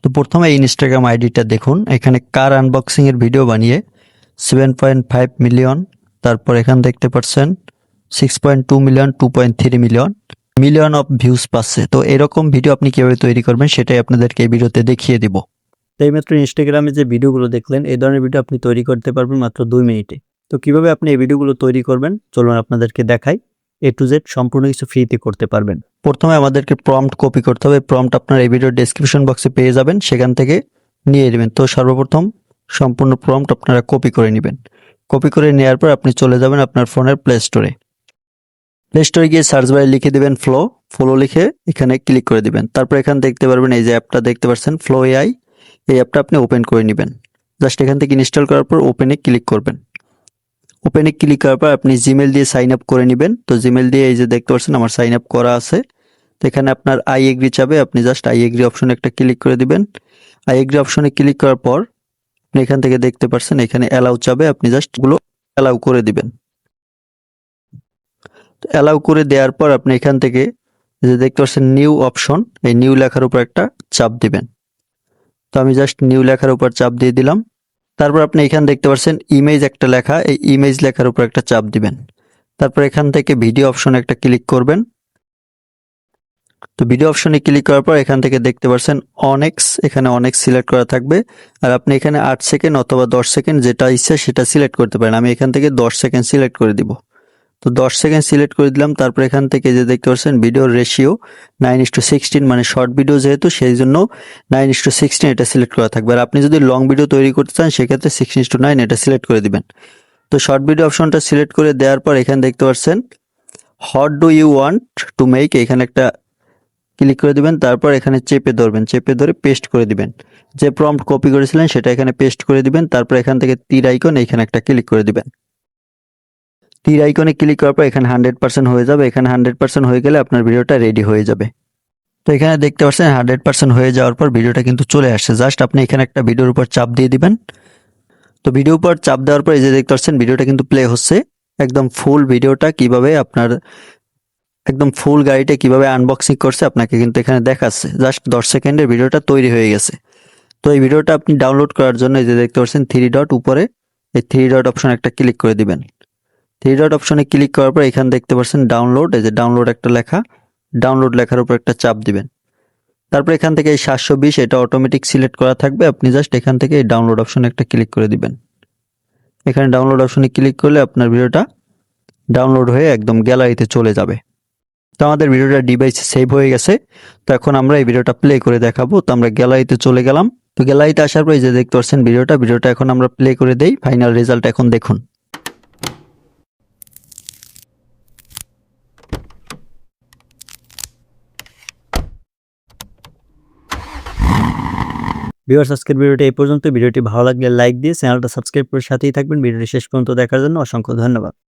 তো প্রথমে ইনস্টাগ্রাম আইডিটা দেখুন, এখানে কার আনবক্সিং এর ভিডিও বানিয়ে 7.5 মিলিয়ন, তারপর এখান দেখতে পাচ্ছেন 6.2 মিলিয়ন, 2.3 মিলিয়ন অফ ভিউজ পাচ্ছে। তো এরকম ভিডিও আপনি কিভাবে তৈরি করবেন সেটাই আপনাদেরকে এই ভিডিওতে দেখিয়ে দিব। তো এইমাত্র ইনস্টাগ্রামে যে ভিডিওগুলো দেখলেন, এই ধরনের ভিডিও আপনি তৈরি করতে পারবেন মাত্র 2 মিনিটে। তো কিভাবে আপনি এই ভিডিওগুলো তৈরি করবেন চলুন আপনাদেরকে দেখাই। A to Z সম্পূর্ণ কিছু ফ্রিতে করতে পারবেন। প্রথমে আমাদেরকে প্রম্পট কপি করতে হবে। প্রম্পট আপনার এই ভিডিওর ডেসক্রিপশন বক্সে পেয়ে যাবেন, সেখান থেকে নিয়ে নেবেন। তো সর্বপ্রথম সম্পূর্ণ প্রম্পট আপনারা কপি করে নেবেন। কপি করে নেওয়ার পর আপনি চলে যাবেন আপনার ফোনের প্লে স্টোরে। প্লে স্টোরে গিয়ে সার্চ বারে লিখে দিবেন ফ্লো লিখে এখানে ক্লিক করে দিবেন। তারপর এখানে দেখতে পারবেন এই যে অ্যাপটা দেখতে পাচ্ছেন ফ্লো এআই, এই অ্যাপটা আপনি ওপেন করে নেবেন। জাস্ট এখান থেকে ইনস্টল করার পর ওপেনে ক্লিক করবেন। ওপেনে ক্লিক করার পর আপনি জিমেল দিয়ে সাইন আপ করে নেবেন। তো জিমেল দিয়ে এই যে দেখতে পাচ্ছেন আমার সাইন আপ করা আছে। তো এখানে আপনার আই এগ্রি চাবে, আপনি জাস্ট আই এগ্রি অপশনে একটা ক্লিক করে দিবেন। আই এগ্রি অপশনে ক্লিক করার পর আপনি এখান থেকে দেখতে পাচ্ছেন এখানে অ্যালাউ চাবে, আপনি জাস্ট গুলো অ্যালাউ করে দিবেন। অ্যালাউ করে দেওয়ার পর আপনি এখান থেকে যে দেখতে পাচ্ছেন নিউ অপশন, এই নিউ লেখার উপর একটা চাপ দিবেন। তো আমি জাস্ট নিউ লেখার উপর চাপ দিয়ে দিলাম। তারপর আপনি এখানে দেখতে পাচ্ছেন ইমেজ একটা লেখা, এই ইমেজ লেখার উপর একটা চাপ দিবেন। তারপর এখান থেকে ভিডিও অপশনে একটা ক্লিক করবেন। তো ভিডিও অপশনে ক্লিক করার পর এখান থেকে দেখতে পাচ্ছেন অনেক্স, এখানে অনেক্স সিলেক্ট করা থাকবে। আর আপনি এখানে 8 সেকেন্ড অথবা 10 সেকেন্ড যেটা ইচ্ছা সেটা সিলেক্ট করতে পারেন। আমি এখান থেকে 10 সেকেন্ড সিলেক্ট করে দিব। তো 10 সেকেন্ড সিলেক্ট করে দিলাম। তারপর এখান থেকে যে দেখতে পাচ্ছেন ভিডিওর রেশিও 9:16, মানে শর্ট ভিডিও যেহেতু সেই জন্য 9:16 এটা সিলেক্ট করা থাকবে। আর আপনি যদি লং ভিডিও তৈরি করতে চান সেক্ষেত্রে 6:9 এটা সিলেক্ট করে দিবেন। তো শর্ট ভিডিও অপশনটা সিলেক্ট করে দেওয়ার পর এখানে দেখতে পাচ্ছেন what do you want to make, এখানে একটা ক্লিক করে দিবেন। তারপর এখানে চেপে ধরবেন, চেপে ধরে পেস্ট করে দিবেন। যে প্রম্পট কপি করেছিলেন সেটা এখানে পেস্ট করে দিবেন। তারপর এখান থেকে তীর আইকন, এখানে একটা ক্লিক করে দিবেন। তীর আইকনে ক্লিক করার পর এখানে 100% হয়ে যাবে। এখানে 100% হয়ে গেলে আপনার ভিডিওটা রেডি হয়ে যাবে। তো এখানে দেখতে পাচ্ছেন 100% হয়ে যাওয়ার পর ভিডিওটা কিন্তু চলে আসছে। জাস্ট আপনি এখানে একটা ভিডিওর উপর চাপ দিয়ে দিবেন। তো ভিডিওর উপর চাপ দেওয়ার পর এই যে দেখতে পাচ্ছেন ভিডিওটা কিন্তু প্লে হচ্ছে। একদম ফুল ভিডিওটা কিভাবে আপনার একদম ফুল গাড়িটা কিভাবে আনবক্সিং করছে আপনাকে কিন্তু এখানে দেখাচ্ছে। জাস্ট 10 সেকেন্ডের ভিডিওটা তৈরি হয়ে গেছে। তো এই ভিডিওটা আপনি ডাউনলোড করার জন্য এই যে দেখতে পাচ্ছেন 3 ডট উপরে, এই 3 ডট অপশন একটা ক্লিক করে দিবেন। 3 ডট অপশনে ক্লিক করার পর এখানে দেখতে পাচ্ছেন ডাউনলোড, এই যে ডাউনলোড একটা লেখা, ডাউনলোড লেখার উপর একটা চাপ দিবেন। তারপর এখান থেকে এই 720 এটা অটোমেটিক সিলেক্ট করা থাকবে, আপনি জাস্ট এখান থেকে এই ডাউনলোড অপশনে একটা ক্লিক করে দিবেন। এখানে ডাউনলোড অপশনে ক্লিক করলে আপনার ভিডিওটা ডাউনলোড হয়ে একদম গ্যালারিতে চলে যাবে। তো আমাদের ভিডিওটা ডিভাইসে সেভ হয়ে গেছে। তো এখন আমরা এই ভিডিওটা প্লে করে দেখাবো। তো আমরা গ্যালারিতে চলে গেলাম। তো গ্যালারিতে আসার পর এই যে দেখতে পাচ্ছেন ভিডিওটা এখন আমরা প্লে করে দেই। ফাইনাল রেজাল্ট এখন দেখুন। ভিউয়ার্স, আজকের ভিডিওটা এই পর্যন্ত। ভিডিওটি ভালো লাগলে লাইক দিয়ে চ্যানেলটা সাবস্ক্রাইব করে সাথেই থাকবেন। ভিডিওটি শেষ পর্যন্ত দেখার জন্য অসংখ্য ধন্যবাদ।